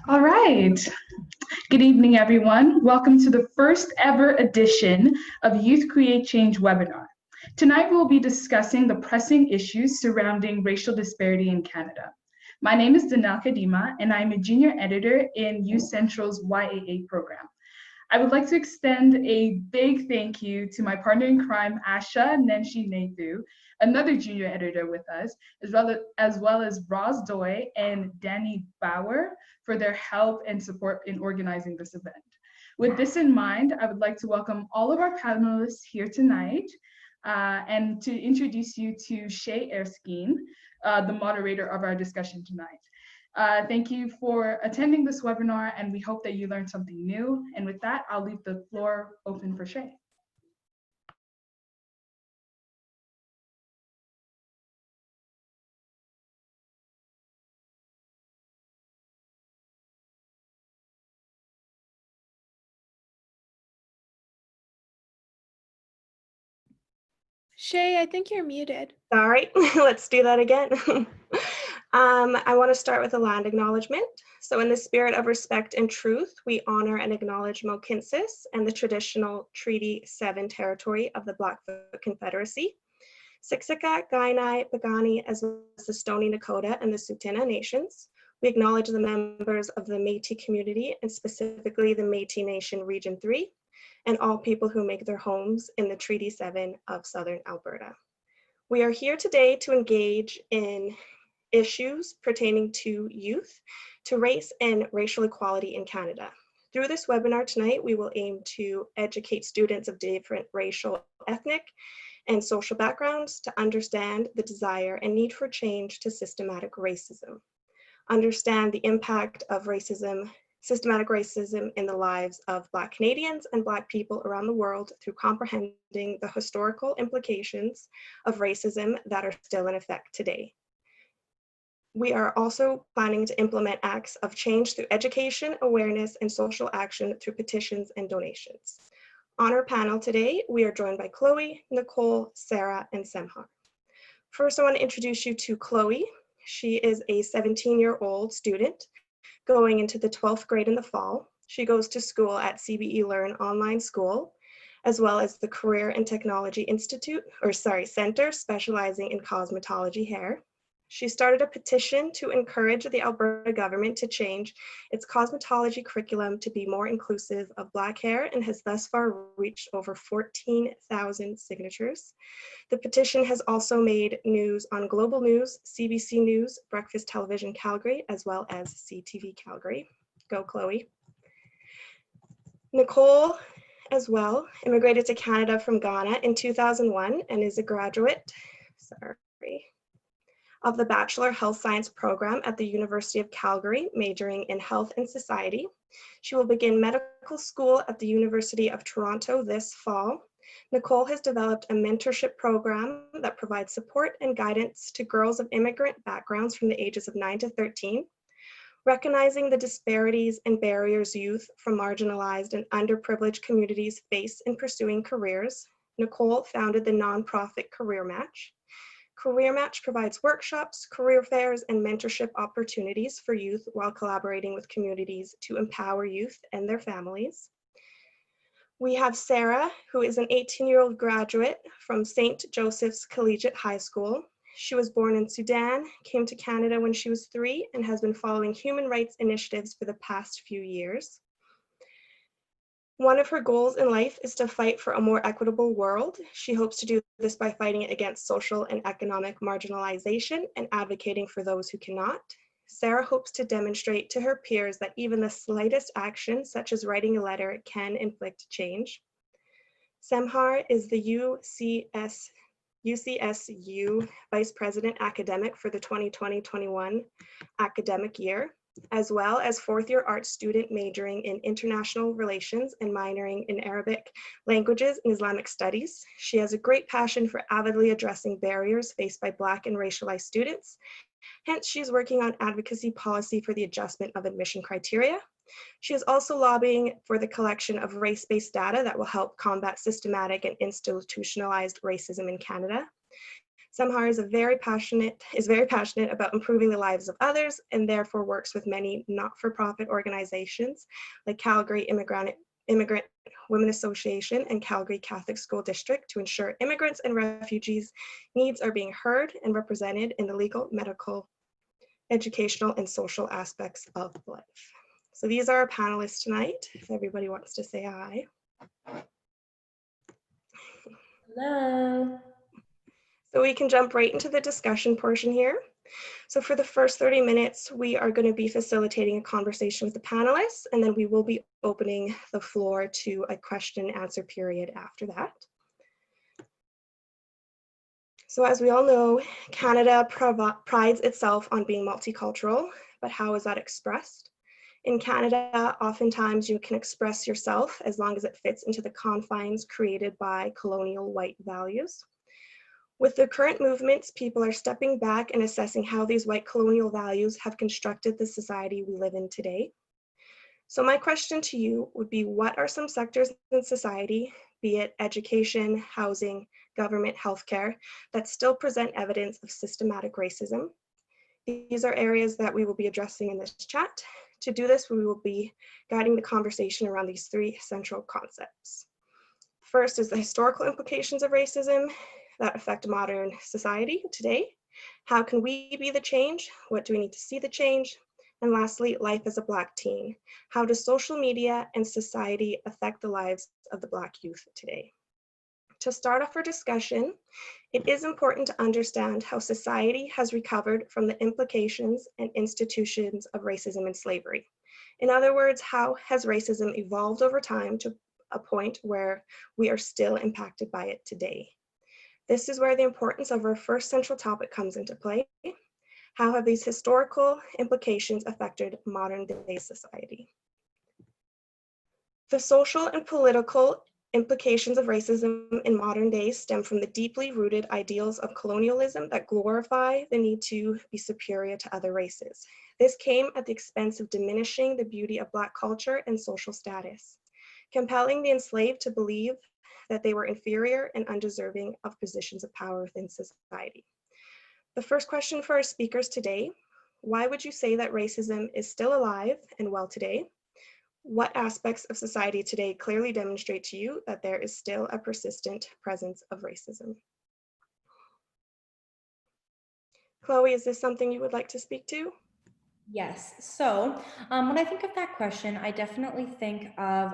All right. Good evening, everyone. Welcome to the first ever edition of Youth Create Change webinar. Tonight, we'll be discussing the pressing issues surrounding racial disparity in Canada. My name is Danelle Kadima, and I'm a junior editor in Youth Central's YAA program. I would like to extend a big thank you to my partner in crime, Asha Nenshi Nathu, another junior editor with us, as well as Roz Doy and Danny Bauer for their help and support in organizing this event. With this in mind, I would like to welcome all of our panelists here tonight and to introduce you to Shaye Erskine, the moderator of our discussion tonight. Thank you for attending this webinar, and we hope that you learned something new. And with that, I'll leave the floor open for Shaye. Shaye, I think you're muted. Sorry, let's do that again. I want to start with a land acknowledgement. So in the spirit of respect and truth, we honor and acknowledge Mohkinstsis and the traditional Treaty 7 territory of the Blackfoot Confederacy, Siksika, Kainai, Piikani, as well as the Stoney Nakoda and the Tsuut'ina Nations. We acknowledge the members of the Métis community, and specifically the Métis Nation Region 3, and all people who make their homes in the Treaty 7 of Southern Alberta. We are here today to engage in issues pertaining to youth, to race and racial equality in Canada. Through this webinar tonight, we will aim to educate students of different racial, ethnic, and social backgrounds to understand the desire and need for change to systematic racism, understand the impact of systematic racism in the lives of Black Canadians and Black people around the world through comprehending the historical implications of racism that are still in effect today. We are also planning to implement acts of change through education, awareness, and social action through petitions and donations. On our panel today, we are joined by Chloe, Nicole, Sarah, and Semhar. First, I want to introduce you to Chloe. She is a 17-year-old student going into the 12th grade in the fall. She goes to school at CBE Learn Online School, as well as the Career and Technology Center, specializing in cosmetology hair. She started a petition to encourage the Alberta government to change its cosmetology curriculum to be more inclusive of Black hair, and has thus far reached over 14,000 signatures. The petition has also made news on Global News, CBC News, Breakfast Television Calgary, as well as CTV Calgary. Go, Chloe. Nicole, as well, immigrated to Canada from Ghana in 2001 and is a graduate, of the Bachelor Health Science program at the University of Calgary, majoring in Health and Society. She will begin medical school at the University of Toronto this fall. Nicole has developed a mentorship program that provides support and guidance to girls of immigrant backgrounds from the ages of 9 to 13. Recognizing the disparities and barriers youth from marginalized and underprivileged communities face in pursuing careers, Nicole founded the nonprofit Career Match. Career Match provides workshops, career fairs, and mentorship opportunities for youth while collaborating with communities to empower youth and their families. We have Sarah, who is an 18-year-old graduate from St. Joseph's Collegiate High School. She was born in Sudan, came to Canada when she was 3, and has been following human rights initiatives for the past few years. One of her goals in life is to fight for a more equitable world. She hopes to do this by fighting against social and economic marginalization and advocating for those who cannot. Sarah hopes to demonstrate to her peers that even the slightest action, such as writing a letter, can inflict change. Semhar is the UCSU Vice President Academic for the 2020-21 academic year, as well as fourth-year art student majoring in international relations and minoring in Arabic languages and Islamic studies. She has a great passion for avidly addressing barriers faced by Black and racialized students. Hence, she's working on advocacy policy for the adjustment of admission criteria. She is also lobbying for the collection of race-based data that will help combat systematic and institutionalized racism in Canada. Samhar is very passionate about improving the lives of others and therefore works with many not-for-profit organizations like Calgary Immigrant Women Association and Calgary Catholic School District to ensure immigrants and refugees' needs are being heard and represented in the legal, medical, educational, and social aspects of life. So these are our panelists tonight, if everybody wants to say hi. Hello. So we can jump right into the discussion portion here. So for the first 30 minutes, we are going to be facilitating a conversation with the panelists, and then we will be opening the floor to a question and answer period after that. So as we all know, Canada prides itself on being multicultural, but how is that expressed? In Canada, oftentimes you can express yourself as long as it fits into the confines created by colonial white values. With the current movements, people are stepping back and assessing how these white colonial values have constructed the society we live in today. So my question to you would be, what are some sectors in society, be it education, housing, government, healthcare, that still present evidence of systematic racism? These are areas that we will be addressing in this chat. To do this, we will be guiding the conversation around these three central concepts. First is the historical implications of racism that affect modern society today. How can we be the change? What do we need to see the change? And lastly, life as a Black teen. How does social media and society affect the lives of the Black youth today? To start off our discussion, it is important to understand how society has recovered from the implications and institutions of racism and slavery. In other words, how has racism evolved over time to a point where we are still impacted by it today? This is where the importance of our first central topic comes into play. How have these historical implications affected modern day society? The social and political implications of racism in modern days stem from the deeply rooted ideals of colonialism that glorify the need to be superior to other races. This came at the expense of diminishing the beauty of Black culture and social status, compelling the enslaved to believe that they were inferior and undeserving of positions of power within society. The first question for our speakers today, why would you say that racism is still alive and well today? What aspects of society today clearly demonstrate to you that there is still a persistent presence of racism? Chloe, is this something you would like to speak to? Yes. So when I think of that question, I definitely think of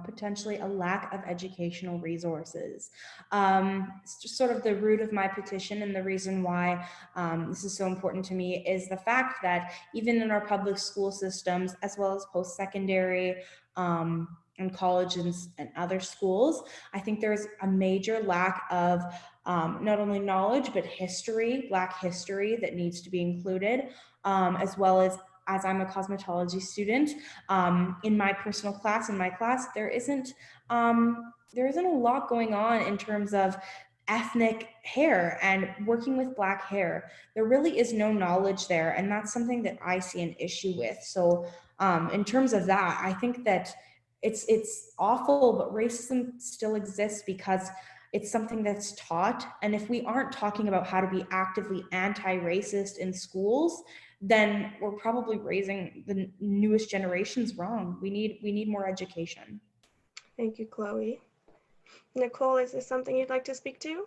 potentially a lack of educational resources. It's just sort of the root of my petition, and the reason why this is so important to me is the fact that even in our public school systems, as well as post-secondary and college and other schools, I think there's a major lack of not only knowledge, but history, Black history, that needs to be included. As well as I'm a cosmetology student, in my personal class, there isn't a lot going on in terms of ethnic hair and working with Black hair. There really is no knowledge there, and that's something that I see an issue with. So in terms of that, I think that it's awful, but racism still exists because it's something that's taught. And if we aren't talking about how to be actively anti-racist in schools, then we're probably raising the newest generations wrong. We need more education. Thank you, Chloe. Nicole, is this something you'd like to speak to?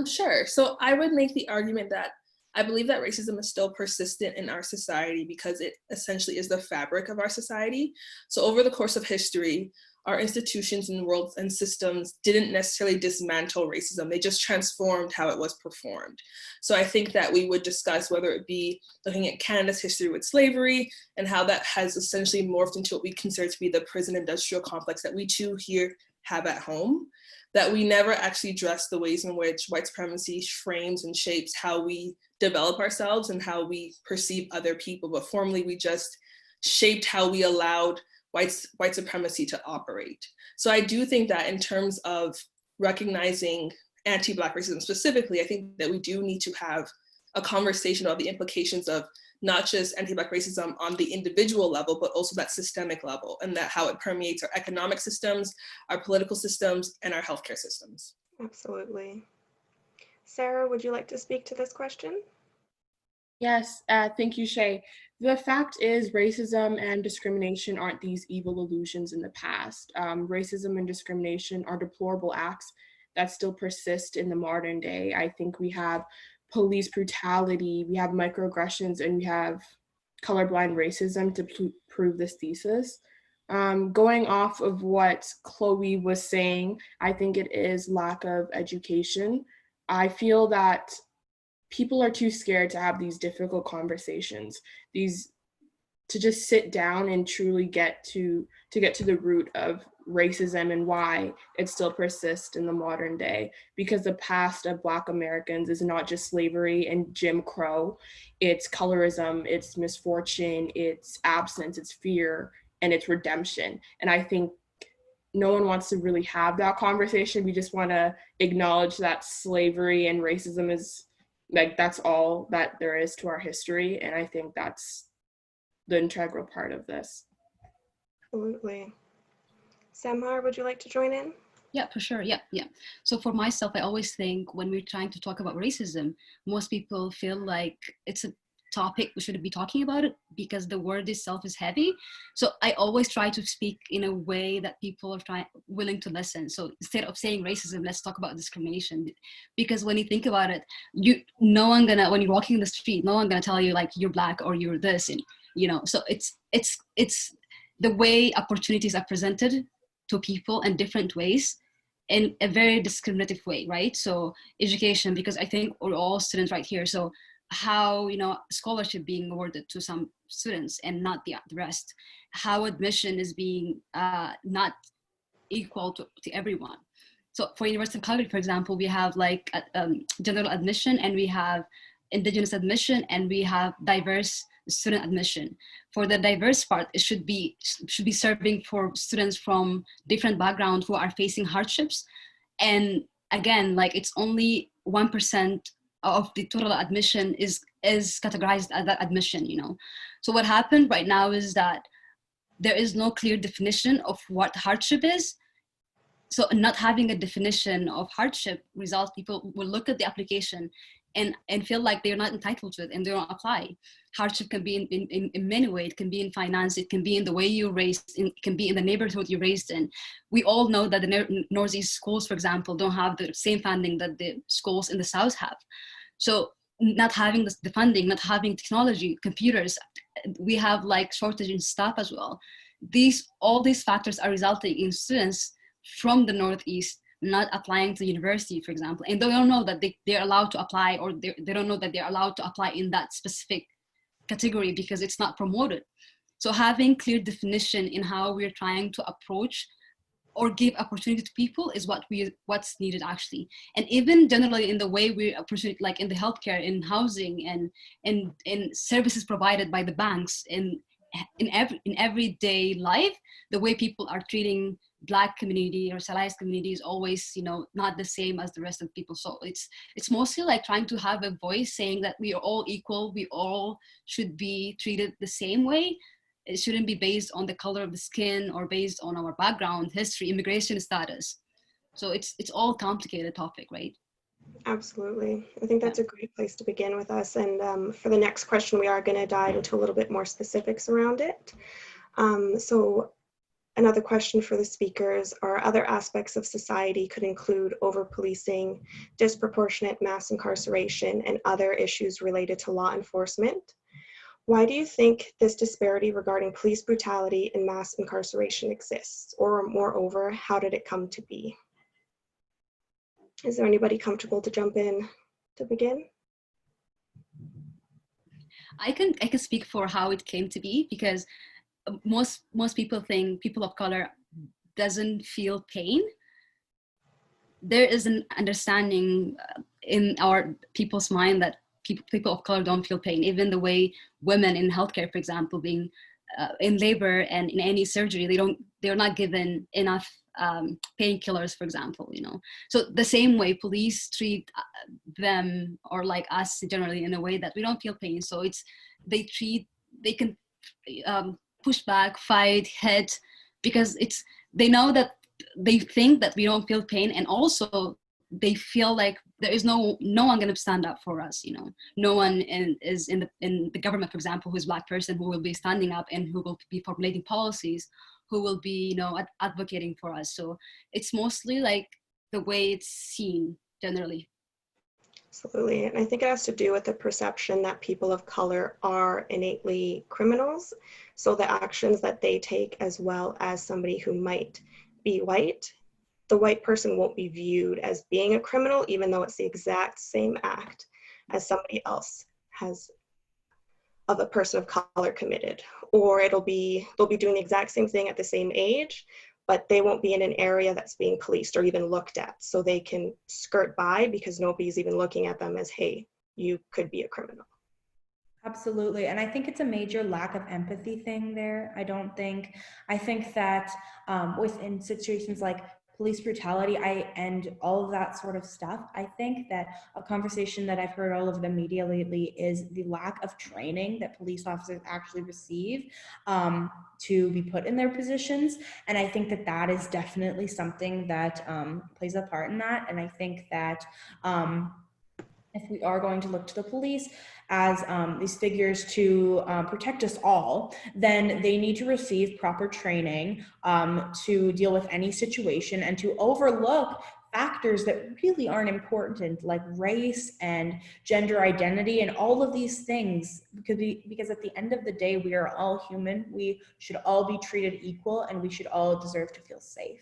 Sure. So I would make the argument that I believe that racism is still persistent in our society because it essentially is the fabric of our society. So over the course of history, our institutions and worlds and systems didn't necessarily dismantle racism. They just transformed how it was performed. So I think that we would discuss whether it be looking at Canada's history with slavery and how that has essentially morphed into what we consider to be the prison industrial complex that we too here have at home, that we never actually address the ways in which white supremacy frames and shapes how we develop ourselves and how we perceive other people. But formally, we just shaped how we allowed white supremacy to operate. So I do think that in terms of recognizing anti-Black racism specifically, I think that we do need to have a conversation about the implications of not just anti-Black racism on the individual level, but also that systemic level, and that how it permeates our economic systems, our political systems, and our healthcare systems. Absolutely. Sarah, would you like to speak to this question? Yes, thank you, Shaye. The fact is, racism and discrimination aren't these evil illusions in the past. Racism and discrimination are deplorable acts that still persist in the modern day. I think we have police brutality, we have microaggressions, and we have colorblind racism to prove this thesis. Going off of what Chloe was saying, I think it is lack of education. I feel that people are too scared to have these difficult conversations, to just sit down and truly get to the root of racism and why it still persists in the modern day. Because the past of Black Americans is not just slavery and Jim Crow, it's colorism, it's misfortune, it's absence, it's fear, and it's redemption. And I think no one wants to really have that conversation. We just want to acknowledge that slavery and racism is like, that's all that there is to our history. And I think that's the integral part of this. Absolutely. Samhar, would you like to join in? Yeah, for sure. Yeah. So for myself, I always think when we're trying to talk about racism, most people feel like it's a topic we shouldn't be talking about it because the word itself is heavy. So I always try to speak in a way that people are willing to listen. So instead of saying racism, let's talk about discrimination. Because when you think about it, when you're walking in the street, no one gonna tell you like you're Black or you're this, and so it's the way opportunities are presented to people in different ways, in a very discriminative way, right? So education, because I think we're all students right here. So how scholarship being awarded to some students and not the rest, how admission is being not equal to everyone. So for University of Calgary, for example, we have like general admission, and we have Indigenous admission, and we have diverse student admission. For the diverse part, it should be serving for students from different backgrounds who are facing hardships. And again, like it's only 1% of the total admission is categorized as that admission, So what happened right now is that there is no clear definition of what hardship is. So not having a definition of hardship results, people will look at the application and feel like they're not entitled to it and they don't apply. Hardship can be in many ways. It can be in finance, it can be in the way you're raised, it can be in the neighborhood you're raised in. We all know that the Northeast schools, for example, don't have the same funding that the schools in the South have. So not having the funding, not having technology, computers, we have like shortage in staff as well. All these factors are resulting in students from the Northeast not applying to university, for example, and they don't know that they're allowed to apply, or they don't know that they're allowed to apply in that specific category because it's not promoted. So having clear definition in how we're trying to approach or give opportunity to people is what's needed actually. And even generally in the way we approach it, like in the healthcare, in housing, and in services provided by the banks, in everyday life, the way people are treating Black community or racialized community is always, not the same as the rest of people. So it's mostly like trying to have a voice saying that we are all equal, we all should be treated the same way. It shouldn't be based on the color of the skin or based on our background, history, immigration status. So it's all complicated topic, right? Absolutely. I think that's a great place to begin with us. And for the next question, we are going to dive into a little bit more specifics around it. So another question for the speakers are: other aspects of society could include over-policing, disproportionate mass incarceration, and other issues related to law enforcement. Why do you think this disparity regarding police brutality and mass incarceration exists? Or moreover, how did it come to be? Is there anybody comfortable to jump in to begin? I can speak for how it came to be, because most people think people of color doesn't feel pain. There is an understanding in our people's mind that people of color don't feel pain. Even the way women in healthcare, for example, being in labor and in any surgery, they're not given enough painkillers, for example, So the same way police treat them, or like us generally, in a way that we don't feel pain. So they can push back, fight, hit, because they know that they think that we don't feel pain, and also they feel like there is no one going to stand up for us, you know. No one is in the government, for example, who is Black person, who will be standing up and who will be formulating policies, who will be, you know, advocating for us. So it's mostly like the way it's seen generally. Absolutely. And I think it has to do with the perception that people of color are innately criminals. So the actions that they take, as well as somebody who might be white, the white person won't be viewed as being a criminal, even though it's the exact same act as somebody else has, of a person of color, committed. Or they'll be doing the exact same thing at the same age, but they won't be in an area that's being policed or even looked at. So they can skirt by because nobody's even looking at them as, hey, you could be a criminal. Absolutely. And I think it's a major lack of empathy thing there. I think that within situations like police brutality and all of that sort of stuff, I think that a conversation that I've heard all over the media lately is the lack of training that police officers actually receive to be put in their positions. And I think that that is definitely something that plays a part in that. And I think that if we are going to look to the police as these figures to protect us all, then they need to receive proper training to deal with any situation and to overlook factors that really aren't important, like race and gender identity and all of these things, because at the end of the day, we are all human. We should all be treated equal, and we should all deserve to feel safe.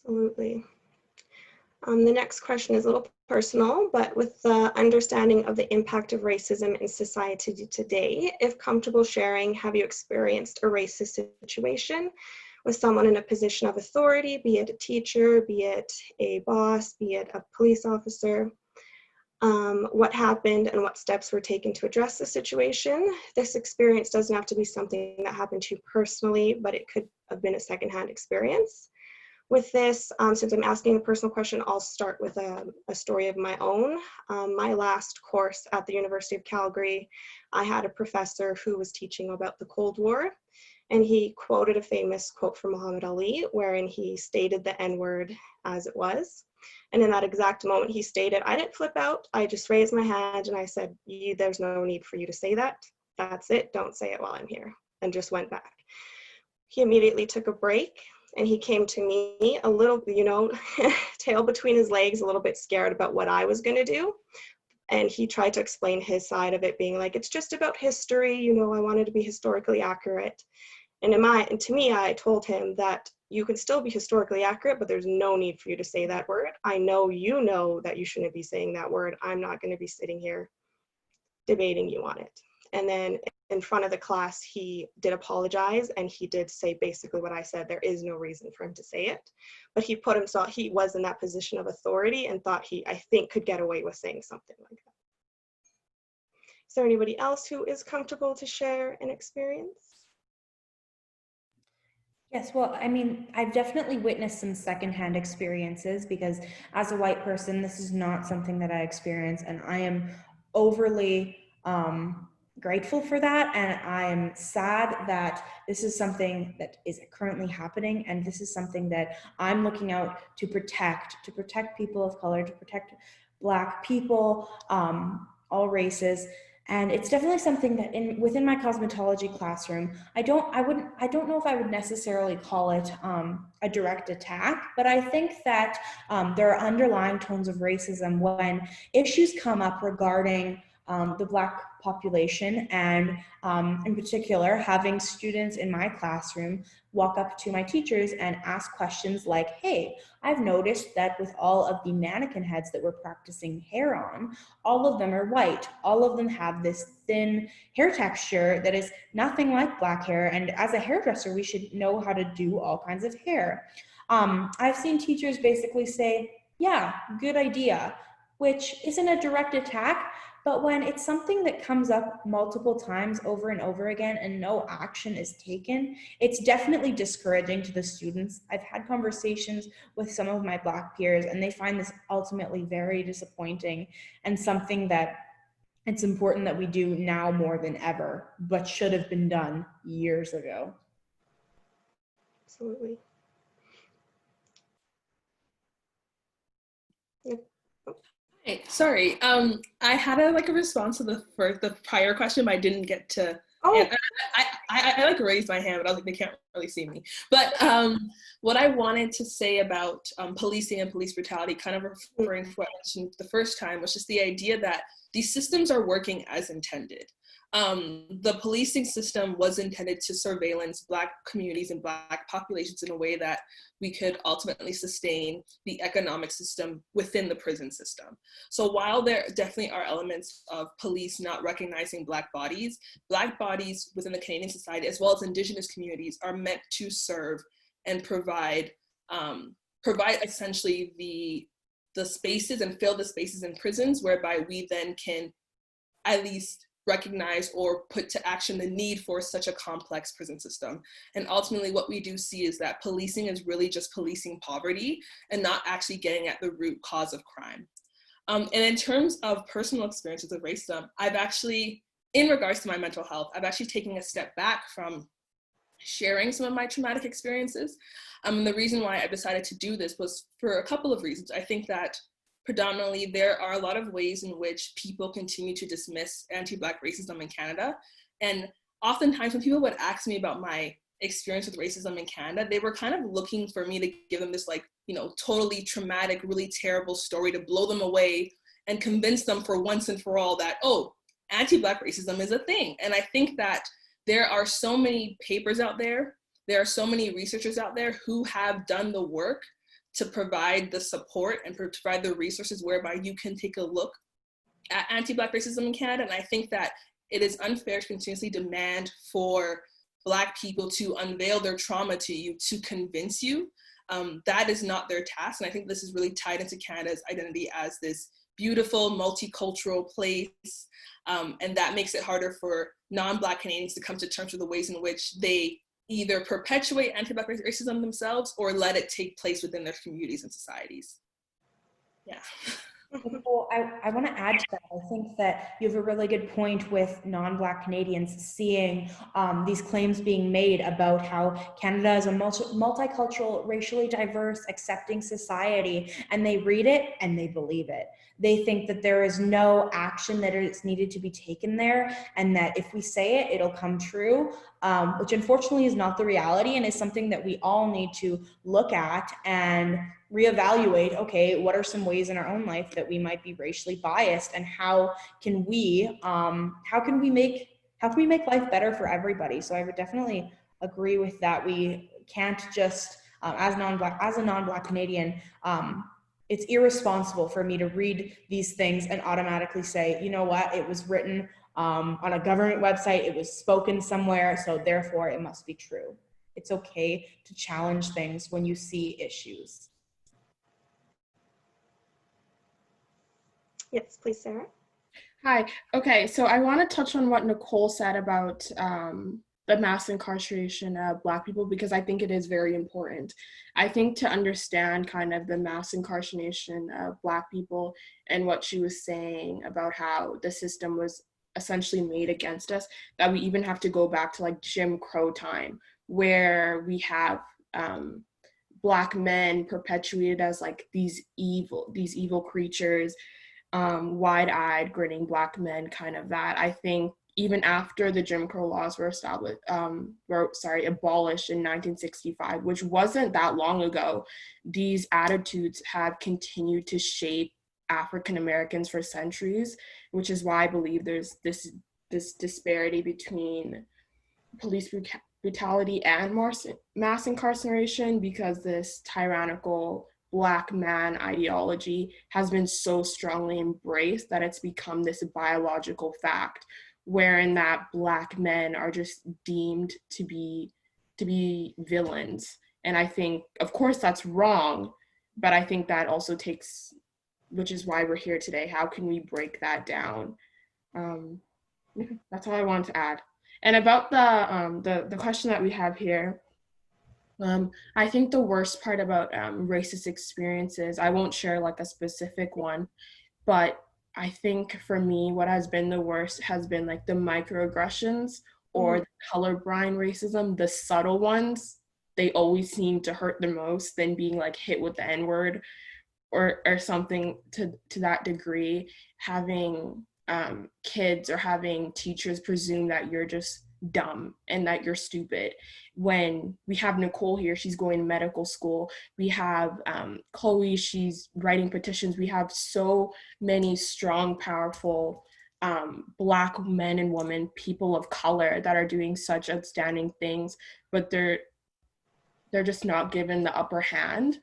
Absolutely. The next question is a little personal, but with the understanding of the impact of racism in society today, if comfortable sharing, have you experienced a racist situation with someone in a position of authority, be it a teacher, be it a boss, be it a police officer? What happened and what steps were taken to address the situation? This experience doesn't have to be something that happened to you personally, but it could have been a secondhand experience. With this, since I'm asking a personal question, I'll start with a story of my own. My last course at the University of Calgary, I had a professor who was teaching about the Cold War, and he quoted a famous quote from Muhammad Ali, wherein he stated the N-word as it was. And in that exact moment he stated, I didn't flip out, I just raised my hand and I said, there's no need for you to say that. That's it, don't say it while I'm here, and just went back. He immediately took a break. And he came to me a little, tail between his legs, a little bit scared about what I was going to do. And he tried to explain his side of it, being like, it's just about history. I wanted to be historically accurate. And to me, I told him that you can still be historically accurate, but there's no need for you to say that word. I know you know that you shouldn't be saying that word. I'm not going to be sitting here debating you on it. And then in front of the class, he did apologize, and he did say basically what I said. There is no reason for him to say it, but he was in that position of authority and thought I think could get away with saying something like that. Is there anybody else who is comfortable to share an experience? Yes, well, I mean, I've definitely witnessed some secondhand experiences, because as a white person, this is not something that I experience, and I am overly grateful for that, and I am sad that this is something that is currently happening, and this is something that I'm looking out to protect people of color, to protect Black people, all races. And it's definitely something that within my cosmetology classroom, I don't know if I would necessarily call it a direct attack, but I think that there are underlying tones of racism when issues come up regarding the Black population, and in particular, having students in my classroom walk up to my teachers and ask questions like, hey, I've noticed that with all of the mannequin heads that we're practicing hair on, all of them are white. All of them have this thin hair texture that is nothing like Black hair. And as a hairdresser, we should know how to do all kinds of hair. I've seen teachers basically say, yeah, good idea, which isn't a direct attack. But when it's something that comes up multiple times over and over again and no action is taken, it's definitely discouraging to the students. I've had conversations with some of my Black peers, and they find this ultimately very disappointing, and something that it's important that we do now more than ever, but should have been done years ago. Absolutely. Hey, sorry. I had a response to the prior question, but I didn't get to. Oh, And I like raised my hand, but I was like, they can't really see me. But what I wanted to say about policing and police brutality, kind of referring to what I mentioned the first time, was just the idea that these systems are working as intended. The policing system was intended to surveillance Black communities and Black populations in a way that we could ultimately sustain the economic system within the prison system. So while there definitely are elements of police not recognizing Black bodies within the Canadian society, as well as Indigenous communities, are meant to serve and provide essentially the spaces and fill the spaces in prisons, whereby we then can at least recognize or put to action the need for such a complex prison system. And ultimately what we do see is that policing is really just policing poverty and not actually getting at the root cause of crime. And in terms of personal experiences of racism, I've actually, in regards to my mental health, I've actually taken a step back from sharing some of my traumatic experiences. And the reason why I decided to do this was for a couple of reasons. I think that predominantly, there are a lot of ways in which people continue to dismiss anti-Black racism in Canada. And oftentimes when people would ask me about my experience with racism in Canada, they were kind of looking for me to give them this totally traumatic, really terrible story to blow them away and convince them for once and for all that, oh, anti-Black racism is a thing. And I think that there are so many papers out there, there are so many researchers out there who have done the work to provide the support and provide the resources whereby you can take a look at anti-Black racism in Canada. And I think that it is unfair to continuously demand for Black people to unveil their trauma to you, to convince you. That is not their task. And I think this is really tied into Canada's identity as this beautiful, multicultural place. And that makes it harder for non-Black Canadians to come to terms with the ways in which they either perpetuate anti-Black racism themselves or let it take place within their communities and societies. Yeah. Well, I want to add to that. I think that you have a really good point with non-Black Canadians seeing these claims being made about how Canada is a multicultural, racially diverse, accepting society, and they read it and they believe it. They think that there is no action that is needed to be taken there, and that if we say it, it'll come true, which unfortunately is not the reality, and is something that we all need to look at and reevaluate. Okay, what are some ways in our own life that we might be racially biased, and how can we make life better for everybody? So I would definitely agree with that. We can't just as a non-Black Canadian, it's irresponsible for me to read these things and automatically say, you know what, it was written on a government website, it was spoken somewhere, so therefore it must be true. It's okay to challenge things when you see issues. Yes, please, Sarah. Hi. Okay, so I want to touch on what Nicole said about the mass incarceration of Black people, because I think it is very important. I think to understand kind of the mass incarceration of Black people and what she was saying about how the system was essentially made against us, that we even have to go back to like Jim Crow time, where we have Black men perpetuated as like these evil creatures, wide-eyed, grinning Black men, kind of that. I think even after the Jim Crow laws were abolished in 1965, which wasn't that long ago, these attitudes have continued to shape African Americans for centuries, which is why I believe there's this disparity between police brutality and mass incarceration, because this tyrannical Black man ideology has been so strongly embraced that it's become this biological fact, wherein that Black men are just deemed to be villains. And I think, of course, that's wrong, but I think that also takes, which is why we're here today. How can we break that down? That's all I wanted to add. And about the question that we have here, I think the worst part about racist experiences, I won't share like a specific one, but I think for me, what has been the worst has been like the microaggressions or the colorblind racism, the subtle ones. They always seem to hurt the most than being like hit with the N-word. or something to that degree, having kids or having teachers presume that you're just dumb and that you're stupid. When we have Nicole here, she's going to medical school. We have Chloe, she's writing petitions. We have so many strong, powerful Black men and women, people of color that are doing such outstanding things, but they're just not given the upper hand.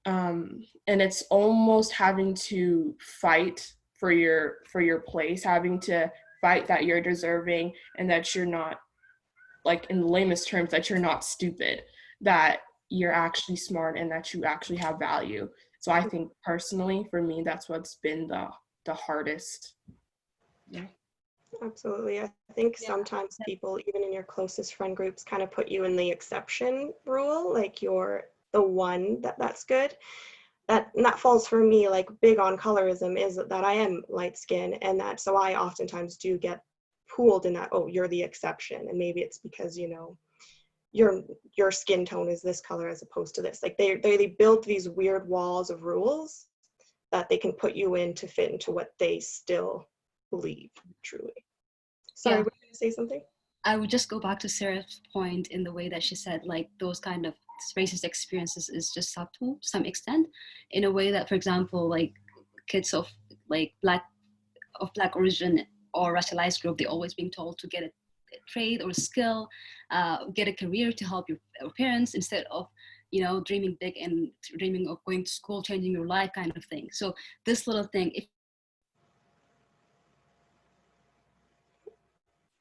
And it's almost having to fight for your place, having to fight that you're deserving and that you're not, like in the lamest terms, that you're not stupid, that you're actually smart and that you actually have value. So I think personally, for me, that's what's been the hardest. Yeah. Absolutely. I think sometimes people, even in your closest friend groups, kind of put you in the exception rule, like you're the one that's good. And that falls for me, like big on colorism, is that I am light skinned, and that so I oftentimes do get pooled in that, oh, you're the exception, and maybe it's because, you know, your skin tone is this color as opposed to this. Like they build these weird walls of rules that they can put you in to fit into what they still believe truly. Sorry, were you going to say something? I would just go back to Sarah's point in the way that she said, like, those kind of racist experiences is just subtle to some extent, in a way that, for example, like kids of like black origin or racialized group, they're always being told to get a trade or a skill, get a career to help your parents, instead of, you know, dreaming big and dreaming of going to school, changing your life kind of thing. So this little thing, if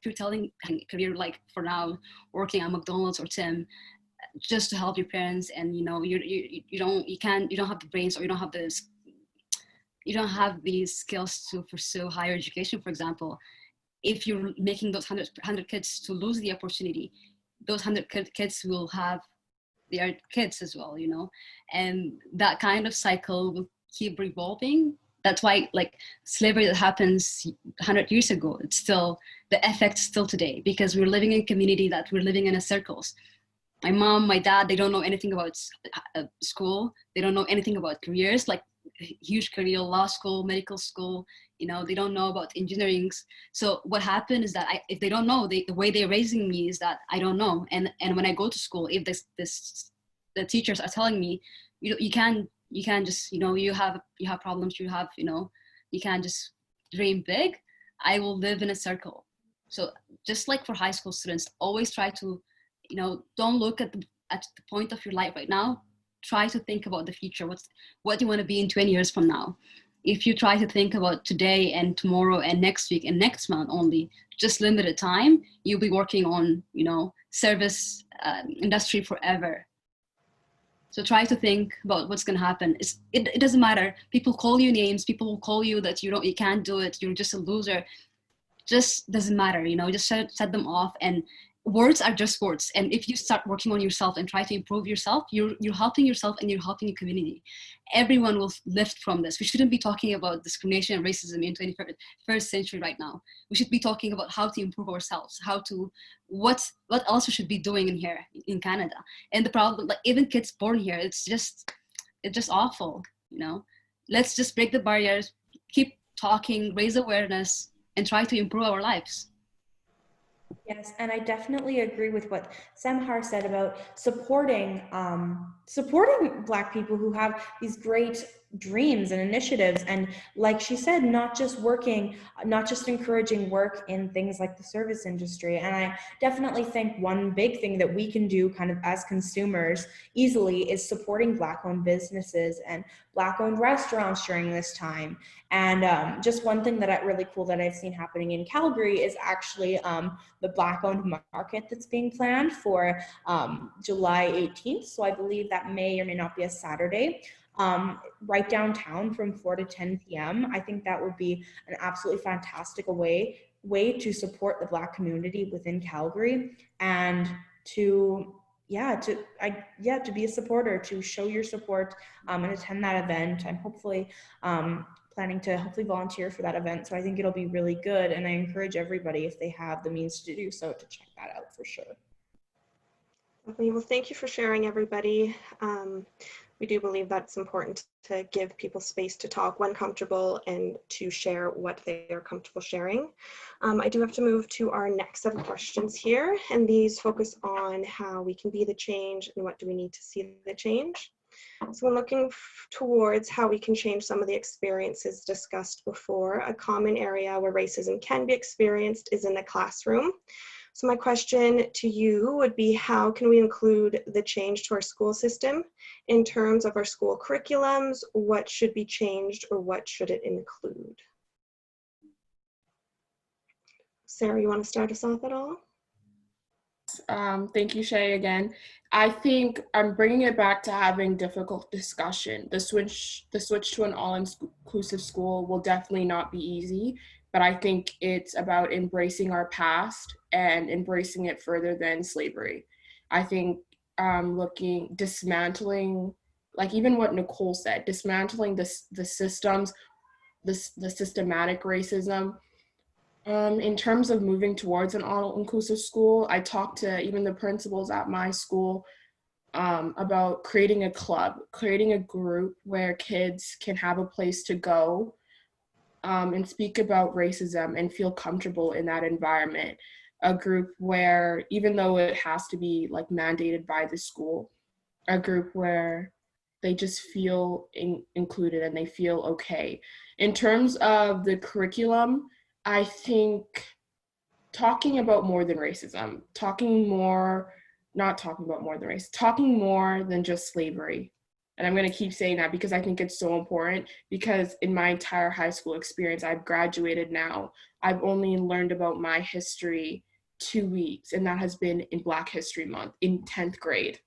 you're telling career, like for now working at McDonald's or Tim, just to help your parents, and you know, you don't have the brains, or you don't have these skills to pursue higher education, for example. If you're making those 100 kids to lose the opportunity, those 100 kids will have their kids as well, you know, and that kind of cycle will keep revolving. That's why, like, slavery that happens 100 years ago, it's still, the effect still today, because we're living in community, that we're living in a circles. My mom, my dad, they don't know anything about school. They don't know anything about careers, like huge career, law school, medical school, you know, they don't know about engineering. So what happened is that if they don't know, the way they're raising me is that I don't know. And when I go to school, if the teachers are telling me, you can't just, you know, you have problems, you have, you know, you can't just dream big, I will live in a circle. So just like for high school students, always try to, you know, don't look at the point of your life right now. Try to think about the future. What do you want to be in 20 years from now? If you try to think about today and tomorrow and next week and next month only, just limited time, you'll be working on, you know, service industry forever. So try to think about what's going to happen. It doesn't matter. People call you names. People will call you that you can't do it. You're just a loser. Just doesn't matter, you know, just set them off. And words are just words. And if you start working on yourself and try to improve yourself, you're helping yourself and you're helping your community. Everyone will lift from this. We shouldn't be talking about discrimination and racism in 21st century right now. We should be talking about how to improve ourselves, what else we should be doing in here in Canada. And the problem, like even kids born here, it's just awful, you know. Let's just break the barriers, keep talking, raise awareness, and try to improve our lives. Yes, and I definitely agree with what Samhar said about supporting Black people who have these great dreams and initiatives. And like she said, not just encouraging work in things like the service industry. And I definitely think one big thing that we can do kind of as consumers easily is supporting Black-owned businesses and Black-owned restaurants during this time. And just one thing that really cool that I've seen happening in Calgary is actually the Black-owned market that's being planned for July 18th. So I believe that may or may not be a Saturday, right downtown from 4 to 10 p.m. I think that would be an absolutely fantastic way to support the Black community within Calgary, and to be a supporter, to show your support and attend that event. I'm hopefully planning to volunteer for that event. So I think it'll be really good. And I encourage everybody, if they have the means to do so, to check that out for sure. Well, thank you for sharing, everybody. we do believe that it's important to give people space to talk when comfortable and to share what they are comfortable sharing. I do have to move to our next set of questions here, and these focus on how we can be the change and what do we need to see the change. So when looking towards how we can change some of the experiences discussed before, a common area where racism can be experienced is in the classroom. So my question to you would be, how can we include the change to our school system in terms of our school curriculums? What should be changed or what should it include? Sarah, you want to start us off at all? Thank you, Shaye, again. I think I'm bringing it back to having difficult discussion. The switch to an all-inclusive school will definitely not be easy, but I think it's about embracing our past and embracing it further than slavery. I think dismantling, like even what Nicole said, dismantling the systems, the systematic racism. In terms of moving towards an all-inclusive school, I talked to even the principals at my school about creating a club, creating a group where kids can have a place to go and speak about racism and feel comfortable in that environment. A group where, even though it has to be like mandated by the school, a group where they just feel included and they feel okay. In terms of the curriculum, I think talking about more than racism, talking more than just slavery. And I'm going to keep saying that because I think it's so important, because in my entire high school experience, I've graduated now, I've only learned about my history 2 weeks, and that has been in Black History Month in 10th grade.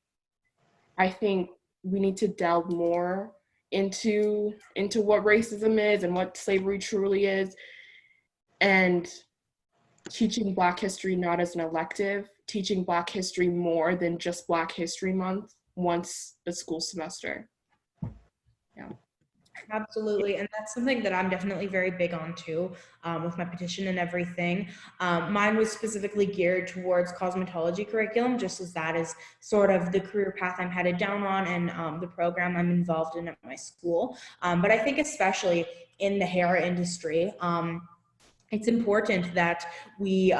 I think we need to delve more into what racism is and what slavery truly is, and teaching Black history not as an elective, teaching Black history more than just Black History Month once the school semester. Yeah. Absolutely, and that's something that I'm definitely very big on too, with my petition and everything. Mine was specifically geared towards cosmetology curriculum, just as that is sort of the career path I'm headed down on, and the program I'm involved in at my school. But I think especially in the hair industry, it's important that we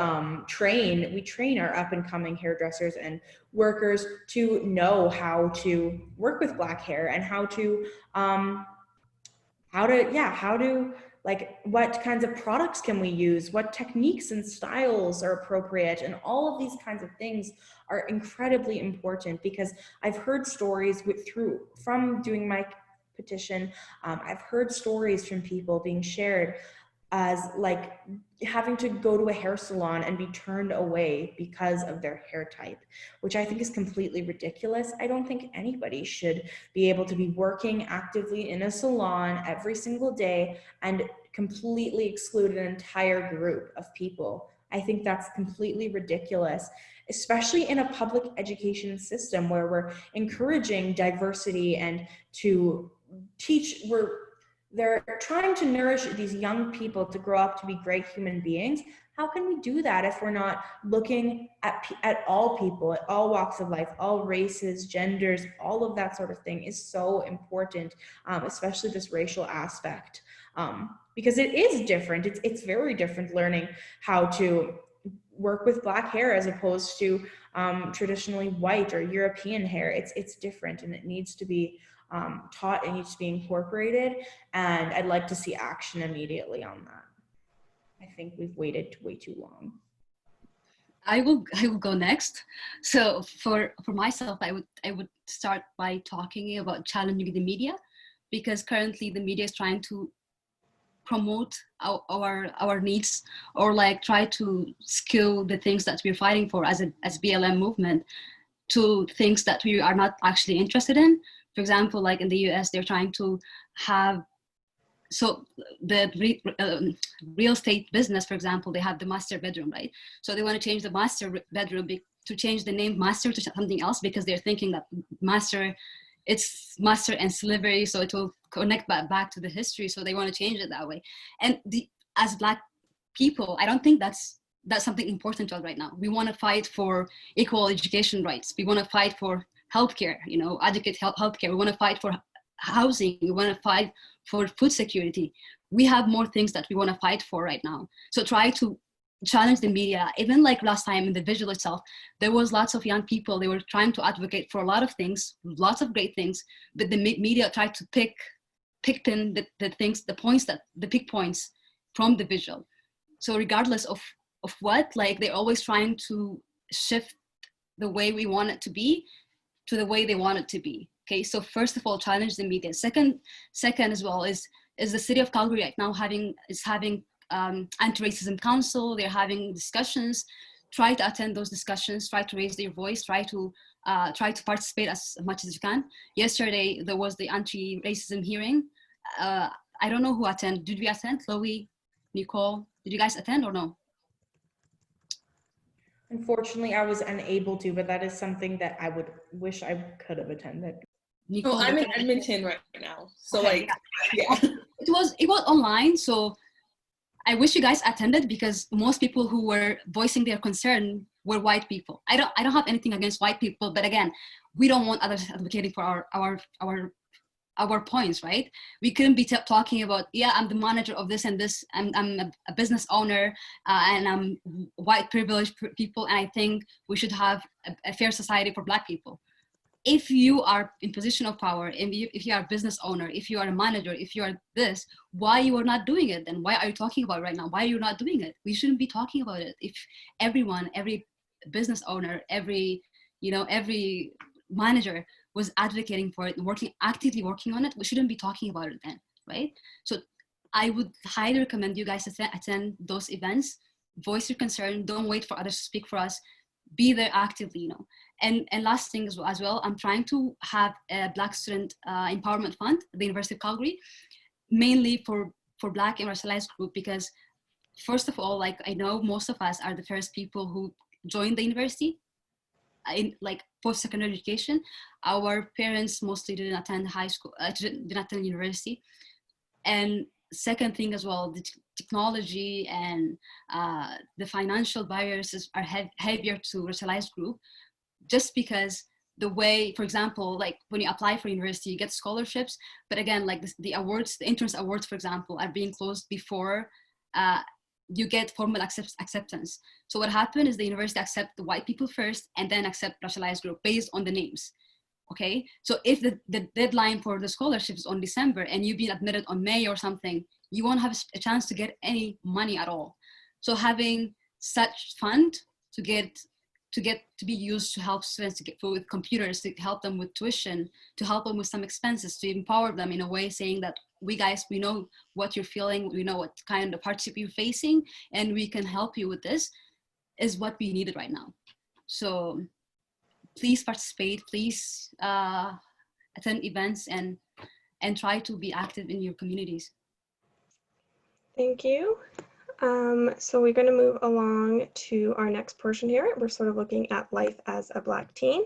train our up and coming hairdressers and workers to know how to work with Black hair and how to like what kinds of products can we use, what techniques and styles are appropriate, and all of these kinds of things are incredibly important, because I've heard stories from doing my petition. I've heard stories from people being shared as like having to go to a hair salon and be turned away because of their hair type, which I think is completely ridiculous. I don't think anybody should be able to be working actively in a salon every single day and completely exclude an entire group of people. I think that's completely ridiculous, especially in a public education system where we're encouraging diversity and to teach, they're trying to nourish these young people to grow up to be great human beings. How can we do that if we're not looking at all people, at all walks of life, all races, genders, all of that sort of thing is so important, especially this racial aspect, because it is different. It's very different learning how to work with Black hair as opposed to traditionally white or European hair. It's different, and it needs to be taught, and needs to be incorporated, and I'd like to see action immediately on that. I think we've waited way too long. I will go next. So for myself, I would start by talking about challenging the media, because currently the media is trying to promote our needs, or like try to skew the things that we're fighting for as BLM movement to things that we are not actually interested in. For example, like in the US, they're trying to have, so the real estate business, for example, they have the master bedroom, right? So they want to change the master bedroom to change the name master to something else, because they're thinking that it's master and slavery, so it will connect back to the history. So they want to change it that way. And as Black people, I don't think that's something important to us right now. We want to fight for equal education rights. We want to fight for healthcare, you know, adequate healthcare. We want to fight for housing. We want to fight for food security. We have more things that we want to fight for right now. So try to challenge the media. Even like last time in the visual itself, there was lots of young people, they were trying to advocate for a lot of things, lots of great things, but the media tried to pick the things, the pick points from the visual. So regardless of what, like they're always trying to shift the way we want it to be to the way they want it to be. Okay, so first of all, challenge the media. Second as well is the city of Calgary right now having anti-racism council. They're having discussions. Try to attend those discussions. Try to raise their voice. Try to participate as much as you can. Yesterday there was the anti-racism hearing. I don't know who attended. Did we attend? Chloe, Nicole, did you guys attend or no? Unfortunately, I was unable to, but that is something that I would wish I could have attended. Nicole, Oh, I'm in Edmonton right now. So okay, like, yeah. It was online, so I wish you guys attended because most people who were voicing their concern were white people. I don't have anything against white people, but again, we don't want others advocating for our points, right? We couldn't be talking about, yeah, I'm the manager of this and this, I'm a business owner, and I'm white privileged people, and I think we should have a fair society for Black people. If you are in position of power, if you are a business owner, if you are a manager, if you are this, why you are not doing it then? Why are you talking about it right now? Why are you not doing it? We shouldn't be talking about it. If everyone, every business owner, every manager was advocating for it and actively working on it, we shouldn't be talking about it then, right? So I would highly recommend you guys attend those events, voice your concern, don't wait for others to speak for us, be there actively, you know. And last thing as well, I'm trying to have a Black student empowerment fund at the University of Calgary, mainly for Black and racialized group, because first of all, like I know most of us are the first people who joined the university in like post-secondary education. Our parents mostly didn't attend high school, didn't attend university. And second thing as well, the technology and the financial barriers are heavier to racialized group, just because the way, for example, like when you apply for university, you get scholarships, but again, like the awards, the entrance awards, for example, are being closed before you get formal acceptance. So what happened is the university accept the white people first and then accept racialized group based on the names. Okay, so if the deadline for the scholarship is on December and you've been admitted on May or something, you won't have a chance to get any money at all. So having such fund to be used to help students to get with computers, to help them with tuition, to help them with some expenses, to empower them in a way, saying that we know what you're feeling, we know what kind of hardship you're facing, and we can help you with this, is what we needed right now. So please participate, please attend events and try to be active in your communities. Thank you. So we're going to move along to our next portion here. We're sort of looking at life as a Black teen.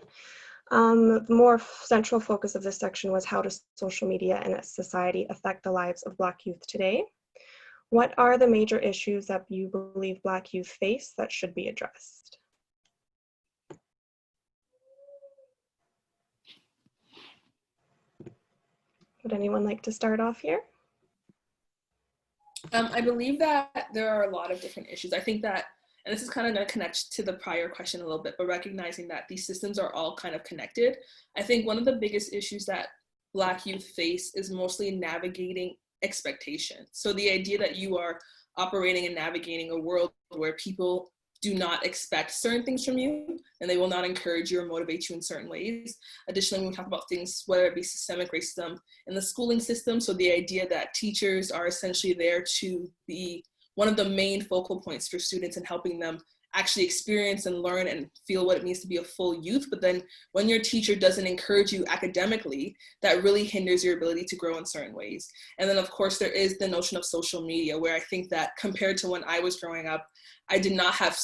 The more central focus of this section was how does social media and society affect the lives of Black youth today? What are the major issues that you believe Black youth face that should be addressed? Would anyone like to start off here? I believe that there are a lot of different issues. I think that, and this is kind of going to connect to the prior question a little bit, but recognizing that these systems are all kind of connected. I think one of the biggest issues that Black youth face is mostly navigating expectation. So the idea that you are operating and navigating a world where people do not expect certain things from you, and they will not encourage you or motivate you in certain ways. Additionally, when we talk about things, whether it be systemic racism in the schooling system, so the idea that teachers are essentially there to be one of the main focal points for students and helping them actually experience and learn and feel what it means to be a full youth. But then when your teacher doesn't encourage you academically, that really hinders your ability to grow in certain ways. And then of course there is the notion of social media, where I think that compared to when I was growing up, I did not have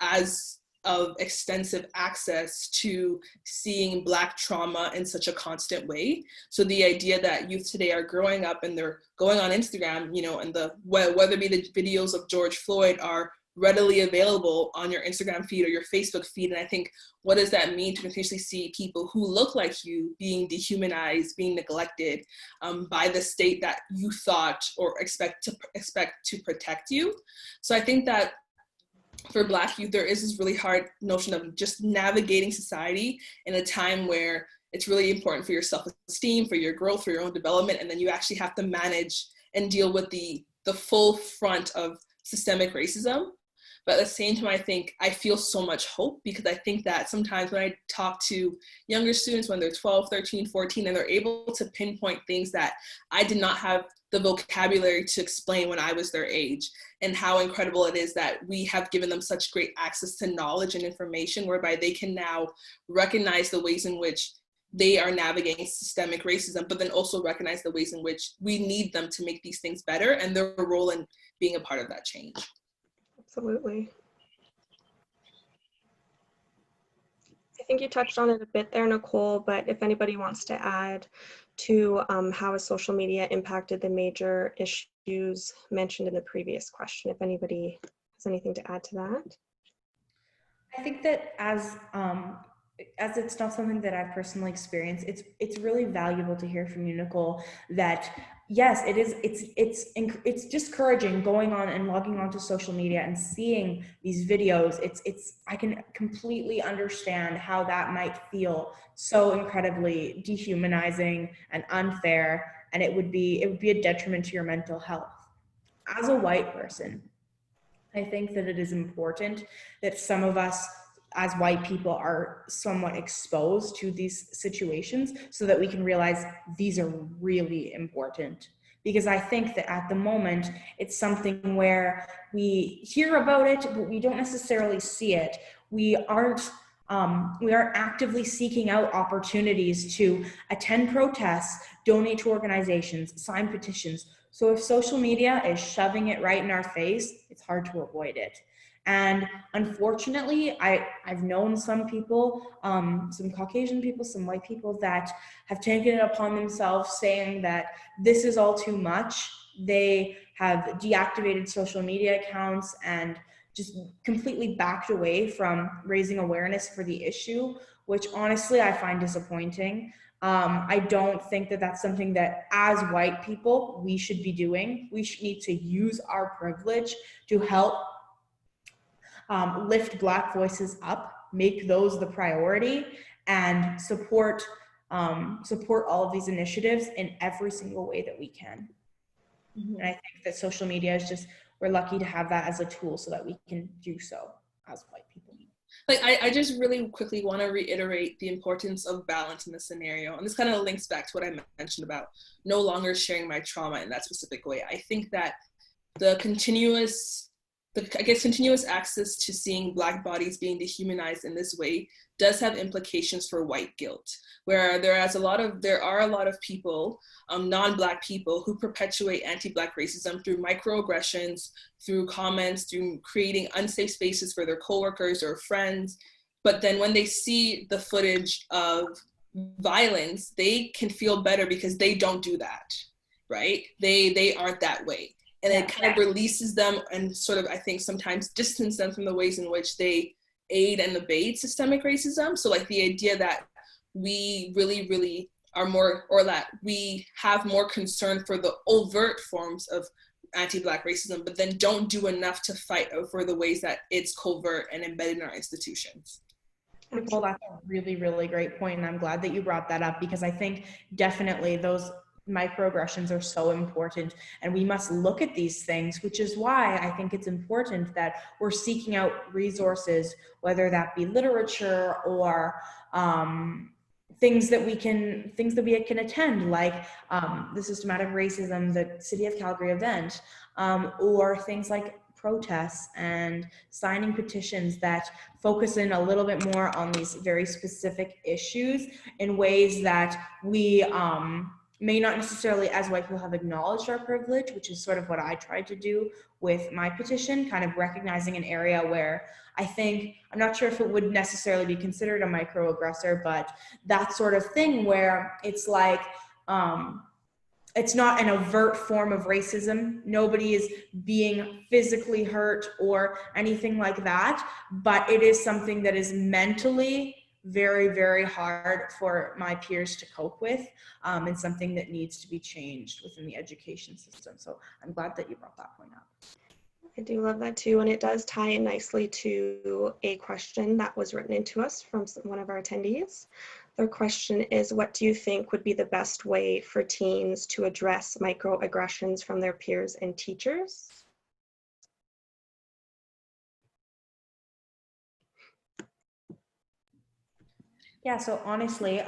as of extensive access to seeing Black trauma in such a constant way. So the idea that youth today are growing up and they're going on Instagram, you know, and whether it be the videos of George Floyd are readily available on your Instagram feed or your Facebook feed. And I think, what does that mean to continuously see people who look like you being dehumanized, being neglected by the state that you thought or expect to protect you? So I think that for Black youth, there is this really hard notion of just navigating society in a time where it's really important for your self-esteem, for your growth, for your own development, and then you actually have to manage and deal with the full front of systemic racism. But at the same time, I feel so much hope, because I think that sometimes when I talk to younger students when they're 12, 13, 14, and they're able to pinpoint things that I did not have the vocabulary to explain when I was their age, and how incredible it is that we have given them such great access to knowledge and information whereby they can now recognize the ways in which they are navigating systemic racism, but then also recognize the ways in which we need them to make these things better and their role in being a part of that change. Absolutely. I think you touched on it a bit there, Nicole, but if anybody wants to add to how has social media impacted the major issues mentioned in the previous question, if anybody has anything to add to that. I think that as it's not something that I've personally experienced, it's really valuable to hear from you, Nicole, that yes, it's discouraging going on and logging onto social media and seeing these videos. I can completely understand how that might feel so incredibly dehumanizing and unfair, and it would be a detriment to your mental health. As a white person, I think that it is important that some of us as white people are somewhat exposed to these situations so that we can realize these are really important. Because I think that at the moment, it's something where we hear about it, but we don't necessarily see it. We aren't actively seeking out opportunities to attend protests, donate to organizations, sign petitions. So if social media is shoving it right in our face, it's hard to avoid it. And unfortunately, I've known some people, some Caucasian people, some white people that have taken it upon themselves saying that this is all too much. They have deactivated social media accounts and just completely backed away from raising awareness for the issue, which honestly I find disappointing. I don't think that that's something that as white people we should be doing. We should need to use our privilege to help lift Black voices up, make those the priority, and support all of these initiatives in every single way that we can. Mm-hmm. And I think that social media is just, we're lucky to have that as a tool so that we can do so as white people. Like, I just really quickly want to reiterate the importance of balance in this scenario. And this kind of links back to what I mentioned about no longer sharing my trauma in that specific way. I think that the continuous access to seeing Black bodies being dehumanized in this way does have implications for white guilt, where there are a lot of people, non-Black people, who perpetuate anti-Black racism through microaggressions, through comments, through creating unsafe spaces for their coworkers or friends. But then when they see the footage of violence, they can feel better because they don't do that, right? They aren't that way. And it kind of releases them and sort of, I think, sometimes distance them from the ways in which they aid and abet systemic racism. So like the idea that we really, really are more, or that we have more concern for the overt forms of anti-Black racism, but then don't do enough to fight for the ways that it's covert and embedded in our institutions. Nicole, that's a really, really great point. And I'm glad that you brought that up, because I think definitely those microaggressions are so important, and we must look at these things, which is why I think it's important that we're seeking out resources, whether that be literature or things that we can attend, like the Systematic Racism, the City of Calgary event, or things like protests and signing petitions that focus in a little bit more on these very specific issues in ways that we may not necessarily as white people have acknowledged our privilege, which is sort of what I tried to do with my petition, kind of recognizing an area where I think, I'm not sure if it would necessarily be considered a microaggressor, but that sort of thing where it's like, it's not an overt form of racism. Nobody is being physically hurt or anything like that, but it is something that is mentally very, very hard for my peers to cope with, and something that needs to be changed within the education system. So I'm glad that you brought that point up. I do love that too, and it does tie in nicely to a question that was written into us from one of our attendees. Their question is, what do you think would be the best way for teens to address microaggressions from their peers and teachers? Yeah, so honestly,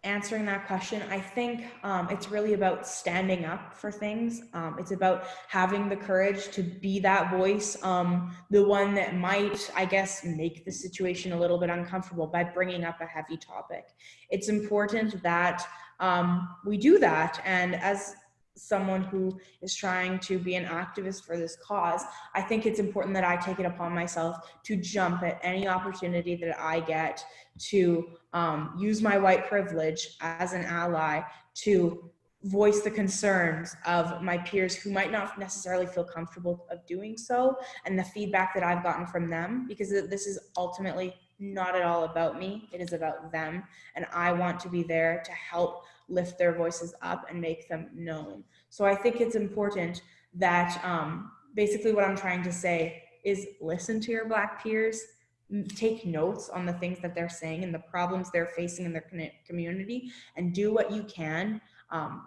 answering that question, I think it's really about standing up for things. It's about having the courage to be that voice, the one that might, I guess, make the situation a little bit uncomfortable by bringing up a heavy topic. It's important that we do that. And as someone who is trying to be an activist for this cause, I think it's important that I take it upon myself to jump at any opportunity that I get to use my white privilege as an ally to voice the concerns of my peers who might not necessarily feel comfortable of doing so, and the feedback that I've gotten from them, because this is ultimately not at all about me, it is about them, and I want to be there to help lift their voices up and make them known. So I think it's important that basically what I'm trying to say is listen to your Black peers, take notes on the things that they're saying and the problems they're facing in their community, and do what you can,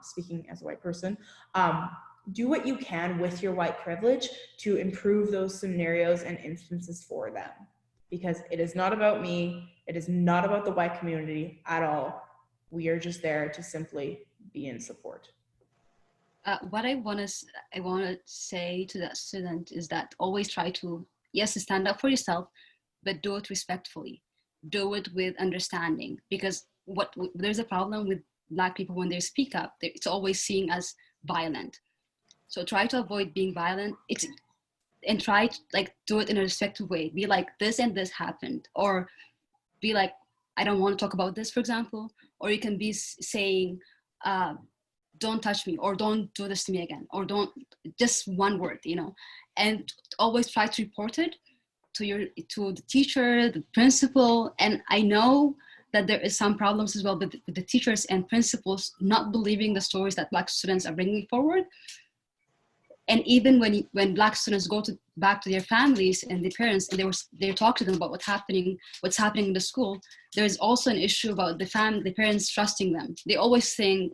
speaking as a white person, do what you can with your white privilege to improve those scenarios and instances for them. Because it is not about me, it is not about the white community at all. We are just there to simply be in support. What I want to say to that student is that always try to, yes, stand up for yourself, but do it respectfully. Do it with understanding, because there's a problem with Black people when they speak up. It's always seen as violent. So try to avoid being violent. And try to do it in a respectful way. Be like, this and this happened, or be like, I don't want to talk about this, for example. Or you can be saying, don't touch me, or don't do this to me again, or don't, just one word, and always try to report it to the teacher, the principal. And I know that there is some problems as well with the teachers and principals not believing the stories that Black students are bringing forward. And even when Black students go back to their families and their parents, and they talk to them about what's happening in the school, there is also an issue about the parents trusting them.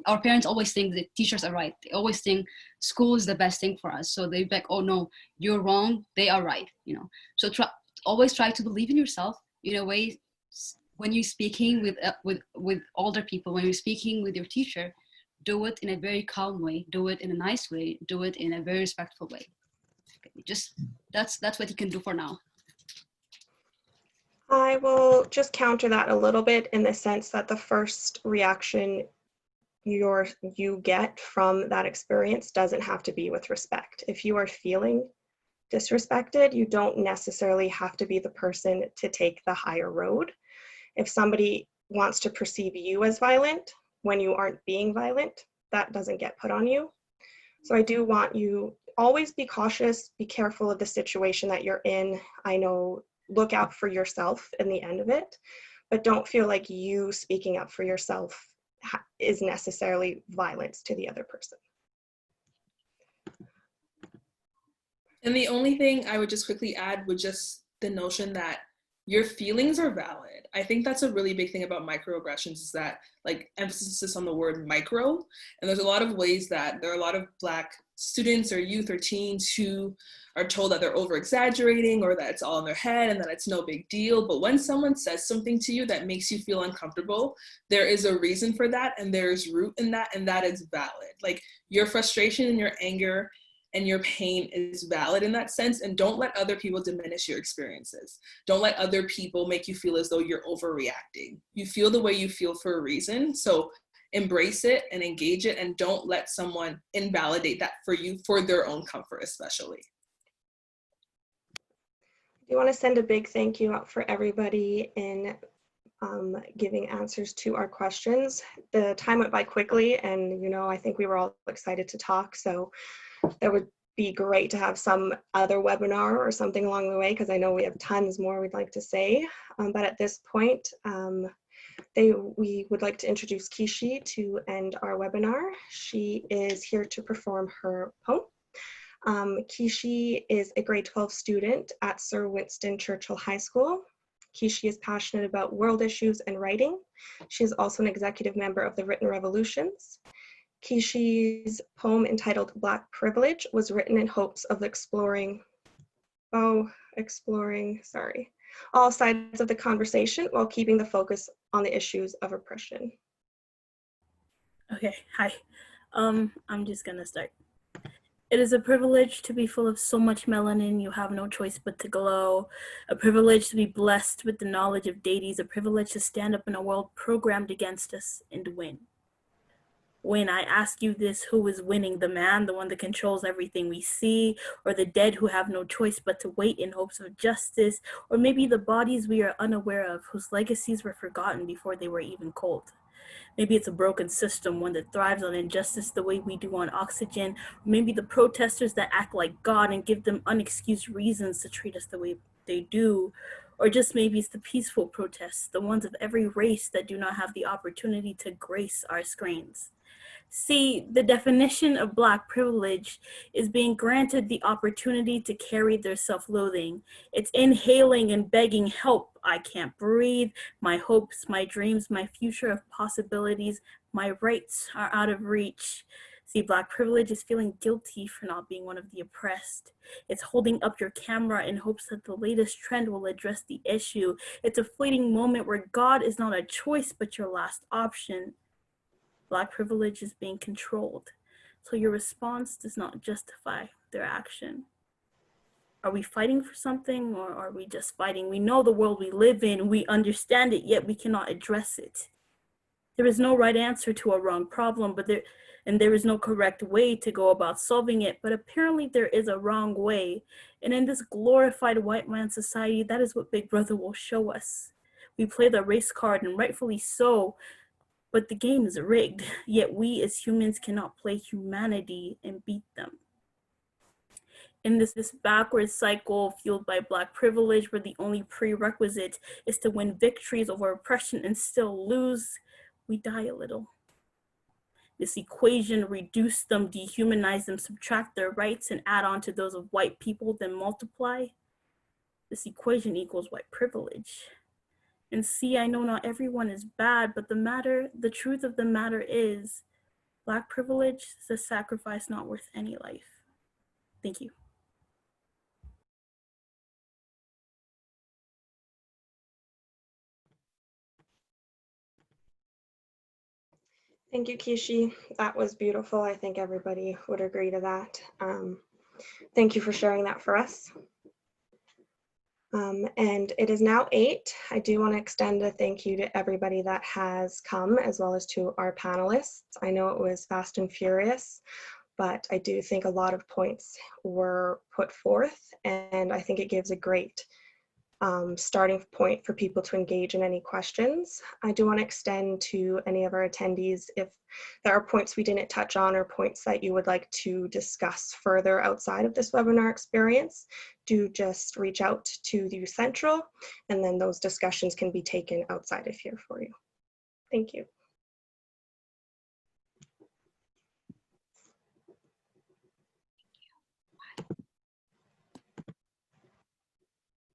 Our parents always think the teachers are right. They always think school is the best thing for us. So they're like, oh no, you're wrong, they are right, So always try to believe in yourself in a way. When you're speaking with older people, when you're speaking with your teacher, do it in a very calm way, do it in a nice way, do it in a very respectful way. Okay, that's what you can do for now. I will just counter that a little bit in the sense that the first reaction you get from that experience doesn't have to be with respect. If you are feeling disrespected, you don't necessarily have to be the person to take the higher road. If somebody wants to perceive you as violent when you aren't being violent, that doesn't get put on you. So I do want you always be cautious, be careful of the situation that you're in. I know, look out for yourself in the end of it, but don't feel like you speaking up for yourself is necessarily violence to the other person. And the only thing I would just quickly add would just the notion that your feelings are valid. I think that's a really big thing about microaggressions, is that emphasis on the word micro. And there's a lot of ways that there are a lot of Black students or youth or teens who are told that they're over exaggerating, or that it's all in their head and that it's no big deal. But when someone says something to you that makes you feel uncomfortable, there is a reason for that, and there's root in that, and that is valid. Your frustration and your anger and your pain is valid in that sense, and don't let other people diminish your experiences. Don't let other people make you feel as though you're overreacting. You feel the way you feel for a reason, so embrace it and engage it, and don't let someone invalidate that for you for their own comfort especially. I want to send a big thank you out for everybody in giving answers to our questions. The time went by quickly, and I think we were all excited to talk, so that would be great to have some other webinar or something along the way, because I know we have tons more we'd like to say. But at this point, we would like to introduce Keeshi to end our webinar. She is here to perform her poem. Keeshi is a grade 12 student at Sir Winston Churchill High School. Keeshi is passionate about world issues and writing. She is also an executive member of the Written Revolutions. Keeshi's poem entitled Black Privilege was written in hopes of exploring all sides of the conversation while keeping the focus on the issues of oppression. Okay, hi. I'm just gonna start. It is a privilege to be full of so much melanin you have no choice but to glow. A privilege to be blessed with the knowledge of deities. A privilege to stand up in a world programmed against us and win. When I ask you this, who is winning? The man, the one that controls everything we see, or the dead who have no choice but to wait in hopes of justice, or maybe the bodies we are unaware of, whose legacies were forgotten before they were even cold. Maybe it's a broken system, one that thrives on injustice the way we do on oxygen. Or maybe the protesters that act like God and give them unexcused reasons to treat us the way they do. Or just maybe it's the peaceful protests, the ones of every race that do not have the opportunity to grace our screens. See, the definition of Black privilege is being granted the opportunity to carry their self-loathing. It's inhaling and begging help. I can't breathe. My hopes, my dreams, my future of possibilities, my rights are out of reach. See, Black privilege is feeling guilty for not being one of the oppressed. It's holding up your camera in hopes that the latest trend will address the issue. It's a fleeting moment where God is not a choice, but your last option. Black privilege is being controlled, so your response does not justify their action. Are we fighting for something, or are we just fighting? We know the world we live in, we understand it, yet we cannot address it. There is no right answer to a wrong problem, there is no correct way to go about solving it, but apparently there is a wrong way. And in this glorified white man society, that is what Big Brother will show us. We play the race card, and rightfully so, but the game is rigged, yet we as humans cannot play humanity and beat them. In this backwards cycle fueled by Black privilege, where the only prerequisite is to win victories over oppression and still lose, we die a little. This equation, reduce them, dehumanize them, subtract their rights, and add on to those of white people, then multiply. This equation equals white privilege. And see, I know not everyone is bad, but the truth of the matter is, Black privilege is a sacrifice not worth any life. Thank you. Thank you, Keeshi. That was beautiful. I think everybody would agree to that. Thank you for sharing that for us. And it is now 8. I do want to extend a thank you to everybody that has come, as well as to our panelists. I know it was fast and furious, but I do think a lot of points were put forth, and I think it gives a great starting point for people to engage in any questions. I do want to extend to any of our attendees, if there are points we didn't touch on or points that you would like to discuss further outside of this webinar experience, do just reach out to the Central, and then those discussions can be taken outside of here for you. Thank you.